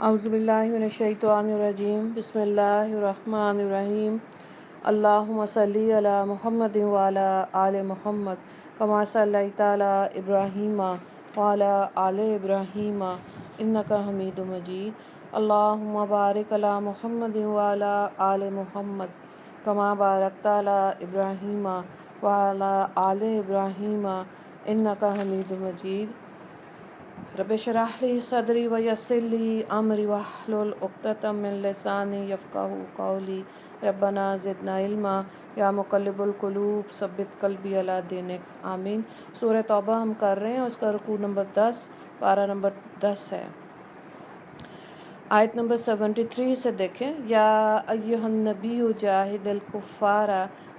اعوذ باللہ من الشیطان الرجیم بسم اللہ الرحمن الرحیم اللہم صلی علی محمد وعلی آل محمد کما صلیت علی ابراہیم وعلی آل ابراہیم انک حمید مجید اللہم بارک علی محمد وعلی آل محمد کما بارکت علی ابراہیم وعلی آل ابراہیم انک حمید مجید رب اشرح لی صدری ویسر لی امری واحلل عقدۃ من لسانی یفقہوا قولی ربنا زدنا علما یا مقلب القلوب ثبت قلبی علی دینک آمین۔ سورہ توبہ ہم کر رہے ہیں، اس کا رکوع نمبر 10 پارہ نمبر 10 ہے۔ آیت نمبر 73 سے دیکھیں، یا ایہا النبی جاہد الکفار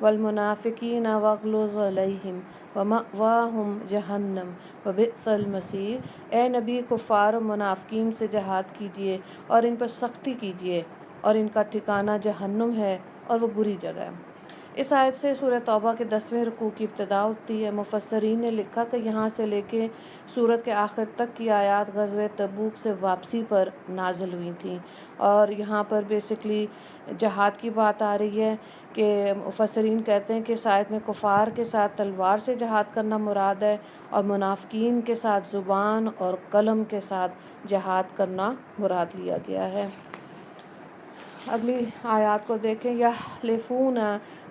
والمنافقین واغلظ علیہم ومأواہم جہنم وبئس المصیر۔ اے نبی، کفار و منافقین سے جہاد کیجیے اور ان پر سختی کیجیے، اور ان کا ٹھکانہ جہنم ہے اور وہ بری جگہ ہے۔ اس آیت سے سورہ توبہ کے 10ویں رکوع کی ابتدا ہوتی ہے۔ مفسرین نے لکھا کہ یہاں سے لے کے سورت کے آخر تک کی آیات غزوہ تبوک سے واپسی پر نازل ہوئی تھیں، اور یہاں پر بیسکلی جہاد کی بات آ رہی ہے کہ مفسرین کہتے ہیں کہ اس آیت میں کفار کے ساتھ تلوار سے جہاد کرنا مراد ہے، اور منافقین کے ساتھ زبان اور قلم کے ساتھ جہاد کرنا مراد لیا گیا ہے۔ اگلی آیات کو دیکھیں، یحلفون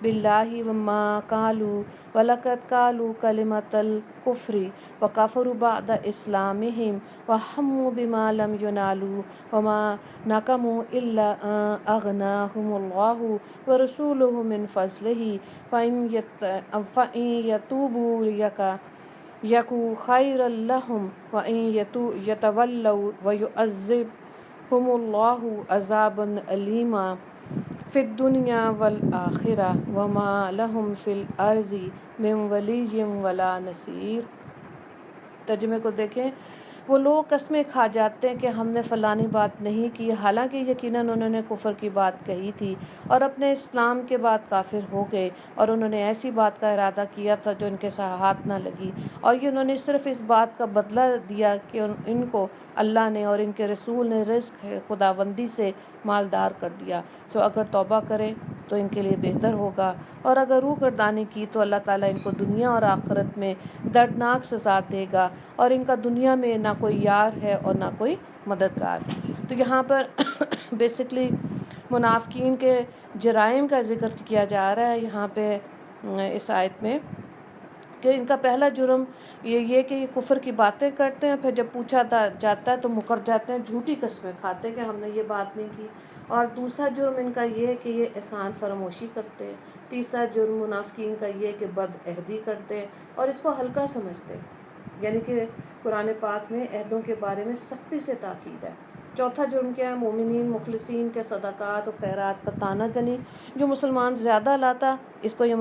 باللہ وما قالوا ولقد قالوا کلمۃ الکفر وکفروا بعد اسلامہم وہموا بما لم ینالوا وما نقموا الا ان اغناہم اللہ ورسولہ من فضلہ فإن یتوبوا یک خیرا لہم وإن یتولوا ویعذبہم اللہ عذابا علیما فی الدنیا والآخرہ وما لہم فی الارض من ولی ولا نصیر۔ ترجمے کو دیکھیں، وہ لوگ قسمیں کھا جاتے ہیں کہ ہم نے فلانی بات نہیں کی، حالانکہ یقیناً انہوں نے کفر کی بات کہی تھی اور اپنے اسلام کے بعد کافر ہو گئے، اور انہوں نے ایسی بات کا ارادہ کیا تھا جو ان کے ہاتھ نہ لگی، اور یہ انہوں نے صرف اس بات کا بدلہ دیا کہ ان کو اللہ نے اور ان کے رسول نے رزق خداوندی سے مالدار کر دیا۔ سو اگر توبہ کریں تو ان کے لیے بہتر ہوگا، اور اگر روح گردانی کی تو اللہ تعالیٰ ان کو دنیا اور آخرت میں دردناک سزا دے گا، اور ان کا دنیا میں نہ کوئی یار ہے اور نہ کوئی مددگار۔ تو یہاں پر بیسکلی منافقین کے جرائم کا ذکر کیا جا رہا ہے یہاں پہ اس آیت میں، کہ ان کا پہلا جرم یہ کہ یہ کفر کی باتیں کرتے ہیں، پھر جب پوچھا جاتا ہے تو مکر جاتے ہیں، جھوٹی قسمیں کھاتے ہیں کہ ہم نے یہ بات نہیں کی۔ اور دوسرا جرم ان کا یہ ہے کہ یہ احسان فراموشی کرتے ہیں۔ تیسرا جرم منافقین کا یہ کہ بد عہدی کرتے ہیں اور اس کو ہلکا سمجھتے ہیں، یعنی کہ قرآن پاک میں عہدوں کے بارے میں سختی سے تاکید ہے۔ چوتھا جرم کیا ہے؟ مومنین مخلصین کے صدقات و خیرات پر طعنہ زنی۔ جو مسلمان زیادہ لاتا اس کو یہ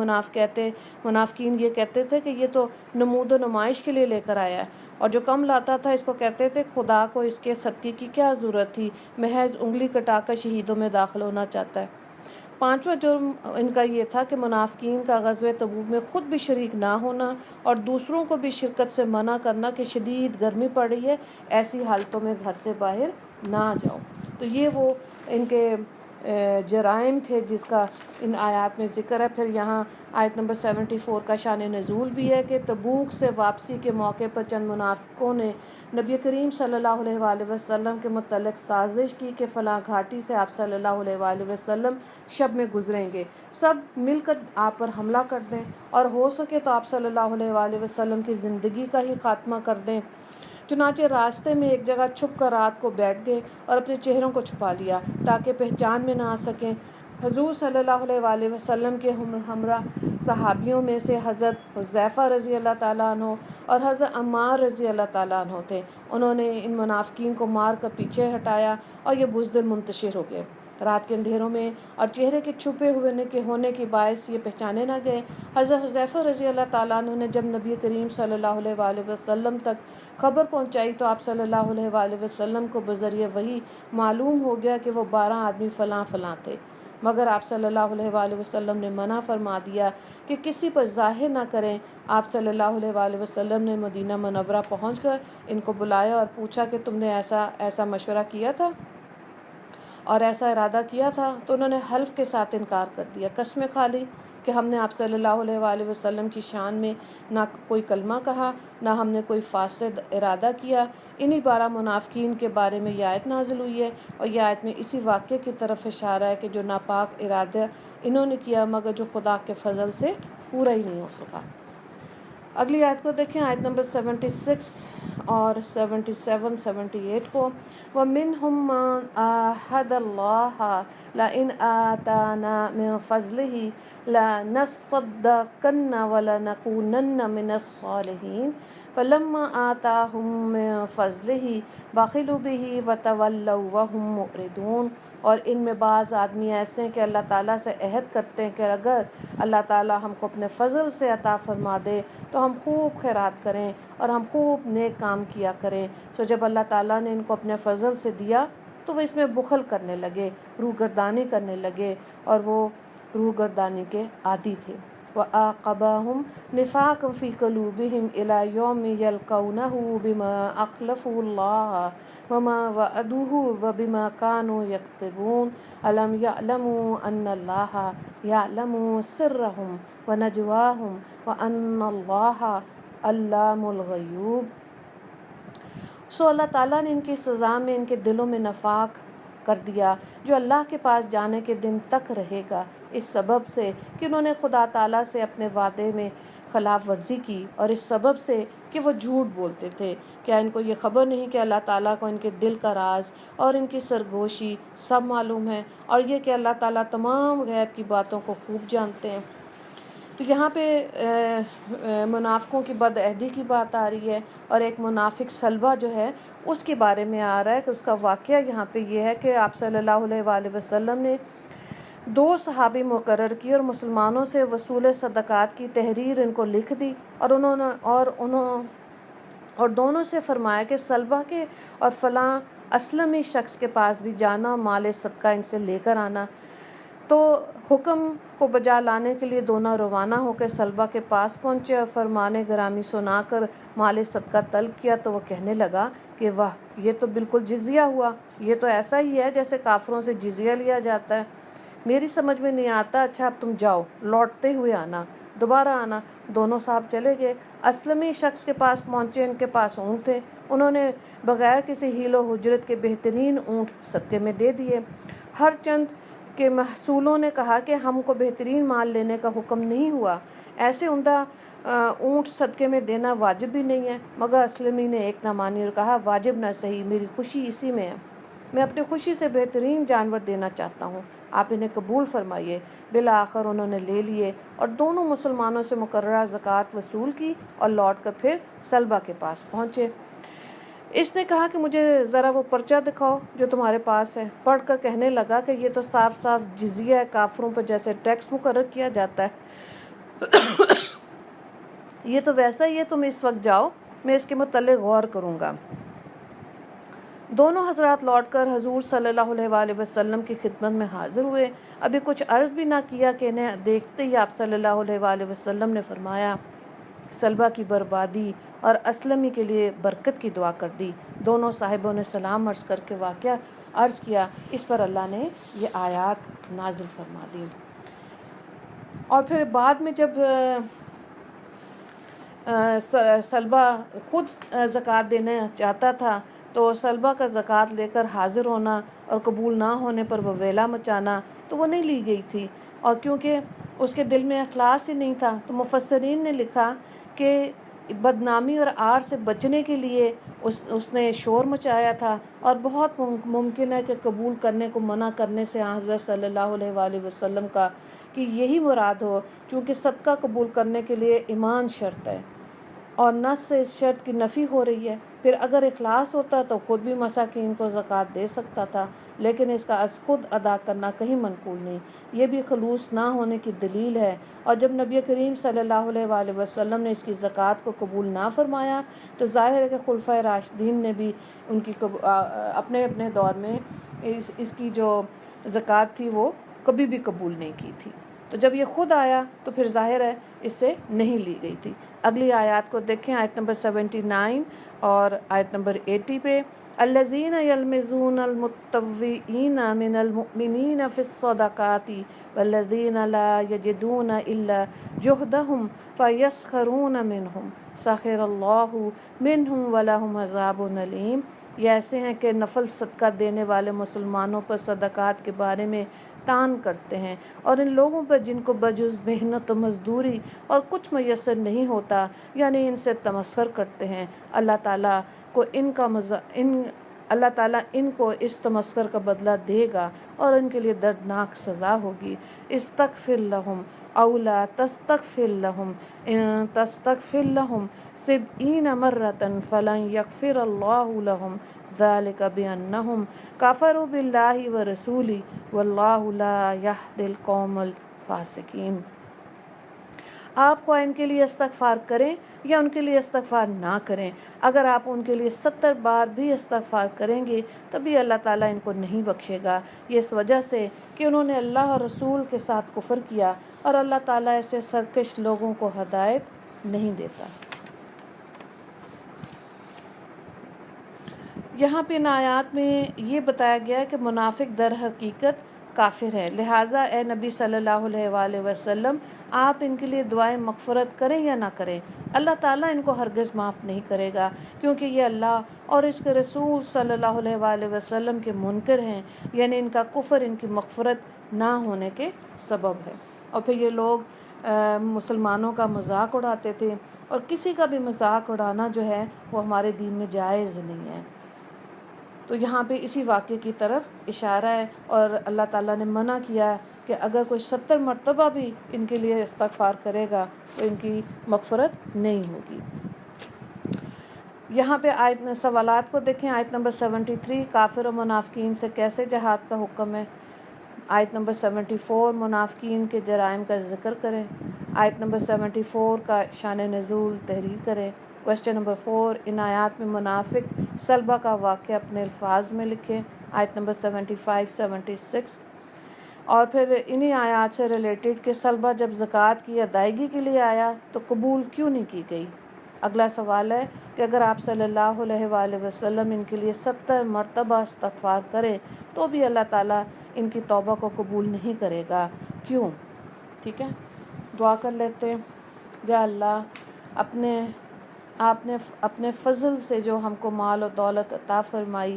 منافقین یہ کہتے تھے کہ یہ تو نمود و نمائش کے لیے لے کر آیا ہے، اور جو کم لاتا تھا اس کو کہتے تھے خدا کو اس کے صدقے کی کیا ضرورت تھی، محض انگلی کٹا کر شہیدوں میں داخل ہونا چاہتا ہے۔ پانچواں جرم ان کا یہ تھا کہ منافقین کا غزوہ تبوک میں خود بھی شریک نہ ہونا اور دوسروں کو بھی شرکت سے منع کرنا کہ شدید گرمی پڑ رہی ہے، ایسی حالتوں میں گھر سے باہر نہ جاؤ۔ تو یہ وہ ان کے جرائم تھے جس کا ان آیات میں ذکر ہے۔ پھر یہاں آیت نمبر 74 کا شان نزول بھی ہے کہ تبوک سے واپسی کے موقع پر چند منافقوں نے نبی کریم صلی اللہ علیہ وآلہ وسلم کے متعلق سازش کی کہ فلاں گھاٹی سے آپ صلی اللہ علیہ وآلہ وسلم شب میں گزریں گے، سب مل کر آپ پر حملہ کر دیں، اور ہو سکے تو آپ صلی اللہ علیہ وآلہ وسلم کی زندگی کا ہی خاتمہ کر دیں۔ چنانچہ راستے میں ایک جگہ چھپ کر رات کو بیٹھ گئے اور اپنے چہروں کو چھپا لیا تاکہ پہچان میں نہ آ سکیں۔ حضور صلی اللہ علیہ وآلہ وسلم کے ہمراہ صحابیوں میں سے حضرت حذیفہ رضی اللہ تعالیٰ عنہ اور حضرت عمار رضی اللہ تعالیٰ عنہ تھے۔ انہوں نے ان منافقین کو مار کر پیچھے ہٹایا اور یہ بزدل منتشر ہو گئے۔ رات کے اندھیروں میں اور چہرے کے چھپے ہونے کے باعث یہ پہچانے نہ گئے۔ حضرت حذیفہ رضی اللہ تعالیٰ عنہ نے جب نبی کریم صلی اللہ علیہ وآلہ وسلم تک خبر پہنچائی تو آپ صلی اللہ علیہ وآلہ وسلم کو بذریعہ وحی معلوم ہو گیا کہ وہ 12 آدمی فلاں فلاں تھے، مگر آپ صلی اللہ علیہ وآلہ وسلم نے منع فرما دیا کہ کسی پر ظاہر نہ کریں۔ آپ صلی اللہ علیہ وآلہ وسلم نے مدینہ منورہ پہنچ کر ان کو بلایا اور پوچھا کہ تم نے ایسا مشورہ کیا تھا؟ اور ایسا ارادہ کیا تھا تو انہوں نے حلف کے ساتھ انکار کر دیا، قسمیں کھا لی کہ ہم نے آپ صلی اللہ علیہ وآلہ وسلم کی شان میں نہ کوئی کلمہ کہا، نہ ہم نے کوئی فاسد ارادہ کیا۔ انہی 12 منافقین کے بارے میں یہ آیت نازل ہوئی ہے، اور یہ آیت میں اسی واقعے کی طرف اشارہ ہے کہ جو ناپاک ارادہ انہوں نے کیا مگر جو خدا کے فضل سے پورا ہی نہیں ہو سکا۔ اگلی آیت کو دیکھیں، آیت نمبر 76 اور 77 78 کو، وَمِنْهُمْ مَنْ عَاهَدَ اللَّهَ لَئِنْ آتَانَا مِنْ فَضْلِهِ لَنَصَّدَّقَنَّ وَلَنَكُونَنَّ مِنَ الصَّالِحِينَ فَلَمَّا آتَاهُمْ مِنْ فَضْلِهِ بَخِلُوا بِهِ وَتَوَلَّوْا وَهُمْ مُعْرِضُونَ۔ اور ان میں بعض آدمی ایسے ہیں کہ اللہ تعالیٰ سے عہد کرتے ہیں کہ اگر اللہ تعالیٰ ہم کو اپنے فضل سے عطا فرما دے تو ہم خوب خیرات کریں اور ہم خوب نیک کام کیا کریں۔ سو جب اللہ تعالیٰ نے ان کو اپنے فضل سے دیا تو وہ اس میں بخل کرنے لگے، روگردانی کرنے لگے، اور وہ روگردانی کے عادی تھے۔ وَأَعْقَبَهُمْ نِفَاقًا فِي قُلُوبِهِمْ إِلَى يَوْمِ يَلْقَوْنَهُ بِمَا أَخْلَفُوا اللَّهَ وَمَا وَعَدُوهُ وَبِمَا كَانُوا يَكْذِبُونَ أَلَمْ يَعْلَمُوا أَنَّ اللَّهَ يَعْلَمُ سِرَّهُمْ وَنَجْوَاهُمْ وَأَنَّ اللَّهَ عَلَّامُ الْغُیُوبِ۔ سو اللہ تعالیٰ نے ان کی سزا میں ان کے دلوں میں نفاق کر دیا جو اللہ کے پاس جانے کے دن تک رہے گا، اس سبب سے کہ انہوں نے خدا تعالیٰ سے اپنے وعدے میں خلاف ورزی کی، اور اس سبب سے کہ وہ جھوٹ بولتے تھے۔ کیا ان کو یہ خبر نہیں کہ اللہ تعالیٰ کو ان کے دل کا راز اور ان کی سرگوشی سب معلوم ہے، اور یہ کہ اللہ تعالیٰ تمام غیب کی باتوں کو خوب جانتے ہیں۔ تو یہاں پہ منافقوں کی بدعہدی کی بات آ رہی ہے، اور ایک منافق سلبہ جو ہے اس کے بارے میں آ رہا ہے کہ اس کا واقعہ یہاں پہ یہ ہے کہ آپ صلی اللہ علیہ وآلہ وسلم نے 2 صحابی مقرر کیے اور مسلمانوں سے وصول صدقات کی تحریر ان کو لکھ دی، اور دونوں سے فرمایا کہ سلبہ کے اور فلاں اسلمی شخص کے پاس بھی جانا، مال صدقہ ان سے لے کر آنا۔ تو حکم کو بجا لانے کے لیے دونوں روانہ ہو کے سلبہ کے پاس پہنچے اور فرمان گرامی سنا کر مال صدقہ طلب کیا، تو وہ کہنے لگا کہ واہ، یہ تو بالکل جزیہ ہوا، یہ تو ایسا ہی ہے جیسے کافروں سے جزیہ لیا جاتا ہے، میری سمجھ میں نہیں آتا، اچھا اب تم جاؤ، لوٹتے ہوئے آنا، دوبارہ آنا۔ دونوں صاحب چلے گئے، اسلمی شخص کے پاس پہنچے، ان کے پاس اونٹ تھے، انہوں نے بغیر کسی حیل و حجرت کے بہترین اونٹ صدقے میں دے دیے۔ ہر چند کے محصولوں نے کہا کہ ہم کو بہترین مال لینے کا حکم نہیں ہوا، ایسے عمدہ اونٹ صدقے میں دینا واجب بھی نہیں ہے، مگر اسلمی نے ایک نہ مانی اور کہا واجب نہ صحیح، میری خوشی اسی میں ہے، میں اپنی خوشی سے بہترین جانور دینا چاہتا ہوں، آپ انہیں قبول فرمائیے۔ بالآخر انہوں نے لے لیے اور دونوں مسلمانوں سے مقررہ زکوٰۃ وصول کی اور لوٹ کر پھر سلبہ کے پاس پہنچے۔ اس نے کہا کہ مجھے ذرا وہ پرچہ دکھاؤ جو تمہارے پاس ہے۔ پڑھ کر کہنے لگا کہ یہ تو صاف صاف جزیہ ہے، کافروں پر جیسے ٹیکس مقرر کیا جاتا ہے، یہ تو ویسا ہی ہے، تم اس وقت جاؤ، میں اس کے متعلق غور کروں گا۔ دونوں حضرات لوٹ کر حضور صلی اللہ علیہ وآلہ وسلم کی خدمت میں حاضر ہوئے، ابھی کچھ عرض بھی نہ کیا کہ انہیں دیکھتے ہی آپ صلی اللہ علیہ وآلہ وسلم نے فرمایا سلبہ کی بربادی اور اسلمی کے لیے برکت کی دعا کر دی۔ دونوں صاحبوں نے سلام عرض کر کے واقعہ عرض کیا، اس پر اللہ نے یہ آیات نازل فرما دی۔ اور پھر بعد میں جب سلبہ خود زکوٰۃ دینا چاہتا تھا تو سلبہ کا زکوٰۃ لے کر حاضر ہونا اور قبول نہ ہونے پر وہ ویلا مچانا تو وہ نہیں لی گئی تھی، اور کیونکہ اس کے دل میں اخلاص ہی نہیں تھا تو مفسرین نے لکھا کہ بدنامی اور عار سے بچنے کے لیے اس نے شور مچایا تھا، اور بہت ممکن ہے کہ قبول کرنے کو منع کرنے سے حضرت صلی اللہ علیہ وآلہ وسلم کا کہ یہی مراد ہو، چونکہ صدقہ قبول کرنے کے لیے ایمان شرط ہے اور نص سے اس شرط کی نفی ہو رہی ہے۔ پھر اگر اخلاص ہوتا تو خود بھی مساکین کو زکوٰۃ دے سکتا تھا، لیکن اس کا از خود ادا کرنا کہیں منقول نہیں، یہ بھی خلوص نہ ہونے کی دلیل ہے۔ اور جب نبی کریم صلی اللہ علیہ وآلہ وسلم نے اس کی زکوٰۃ کو قبول نہ فرمایا تو ظاہر ہے کہ خلفائے راشدین نے بھی ان کی اپنے اپنے دور میں اس کی جو زکوٰۃ تھی وہ کبھی بھی قبول نہیں کی تھی، تو جب یہ خود آیا تو پھر ظاہر ہے اس سے نہیں لی گئی تھی۔ اگلی آیات کو دیکھیں، آیت نمبر 79 اور آیت نمبر 80 پہ، الذین یلمزون المطوعین من المؤمنین فی الصدقات والذین لا یجدون الا جہدہم فیسخرون منہم سخر اللہ منہم ولہم عذاب علیم۔ یہ ایسے ہیں کہ نفل صدقہ دینے والے مسلمانوں پر صدقات کے بارے میں تان کرتے ہیں، اور ان لوگوں پر جن کو بجز محنت و مزدوری اور کچھ میسر نہیں ہوتا، یعنی ان سے تمسخر کرتے ہیں۔ اللہ تعالیٰ کو اللہ تعالیٰ ان کو اس تمسخر کا بدلہ دے گا اور ان کے لیے دردناک سزا ہوگی۔ استغفر لہم او لا تستغفر لہم ان تستغفر لہم 70 مرۃ فلن یغفر اللہ لہم ذلک بانہم کفروا باللہ ورسولہ واللہ لا یہدی القوم الفاسقین۔ آپ خواہ ان کے لیے استغفار کریں یا ان کے لیے استغفار نہ کریں، اگر آپ ان کے لیے 70 بار بھی استغفار کریں گے تبھی اللہ تعالیٰ ان کو نہیں بخشے گا، یہ اس وجہ سے کہ انہوں نے اللہ اور رسول کے ساتھ کفر کیا، اور اللہ تعالیٰ ایسے سرکش لوگوں کو ہدایت نہیں دیتا۔ یہاں پہ ان آیات میں یہ بتایا گیا کہ منافق در حقیقت کافر ہے، لہٰذا اے نبی صلی اللہ علیہ وآلہ وسلم آپ ان کے لیے دعائیں مغفرت کریں یا نہ کریں، اللہ تعالیٰ ان کو ہرگز معاف نہیں کرے گا، کیونکہ یہ اللہ اور اس کے رسول صلی اللہ علیہ وآلہ وسلم کے منکر ہیں، یعنی ان کا کفر ان کی مغفرت نہ ہونے کے سبب ہے۔ اور پھر یہ لوگ مسلمانوں کا مذاق اڑاتے تھے، اور کسی کا بھی مذاق اڑانا جو ہے وہ ہمارے دین میں جائز نہیں ہے۔ تو یہاں پہ اسی واقعے کی طرف اشارہ ہے، اور اللہ تعالیٰ نے منع کیا کہ اگر کوئی 70 مرتبہ بھی ان کے لیے استغفار کرے گا تو ان کی مغفرت نہیں ہوگی۔ یہاں پہ آیت سوالات کو دیکھیں، آیت نمبر 73 کافر و منافقین سے کیسے جہاد کا حکم ہے، آیت نمبر 74 منافقین کے جرائم کا ذکر کریں، آیت نمبر 74 کا شان نزول تحریر کریں۔ کوشچن نمبر 4 ان آیات میں منافق صلبہ کا واقعہ اپنے الفاظ میں لکھیں، آیت نمبر 75 76۔ اور پھر انہی آیات سے ریلیٹڈ کہ صلبہ جب زکوٰۃ کی ادائیگی کے لیے آیا تو قبول کیوں نہیں کی گئی۔ اگلا سوال ہے کہ اگر آپ صلی اللہ علیہ وآلہ وسلم ان کے لیے 70 مرتبہ استغفار کریں تو بھی اللہ تعالیٰ ان کی توبہ کو قبول نہیں کرے گا، کیوں؟ ٹھیک ہے، دعا کر لیتے ہیں۔ یا اللہ، آپ نے اپنے فضل سے جو ہم کو مال و دولت عطا فرمائی،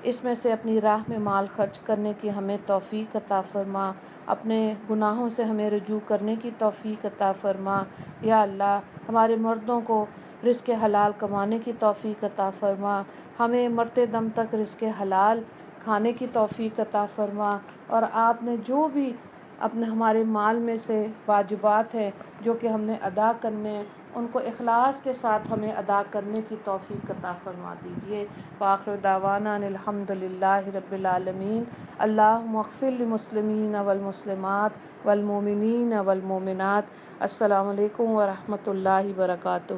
اس میں سے اپنی راہ میں مال خرچ کرنے کی ہمیں توفیق عطا فرما، اپنے گناہوں سے ہمیں رجوع کرنے کی توفیق عطا فرما۔ یا اللہ، ہمارے مردوں کو رزق حلال کمانے کی توفیق عطا فرما، ہمیں مرتے دم تک رزق حلال کھانے کی توفیق عطا فرما، اور آپ نے جو بھی ہمارے مال میں سے واجبات ہیں جو کہ ہم نے ادا کرنے ہیں، ان کو اخلاص کے ساتھ ہمیں ادا کرنے کی توفیق عطا فرما دیجیے۔ وآخر دعوانا ان الحمد للہ رب العالمین۔ اللہم اغفر للمسلمین والمسلمات والمؤمنین والمؤمنات۔ السلام علیکم ورحمۃ اللہ وبرکاتہ۔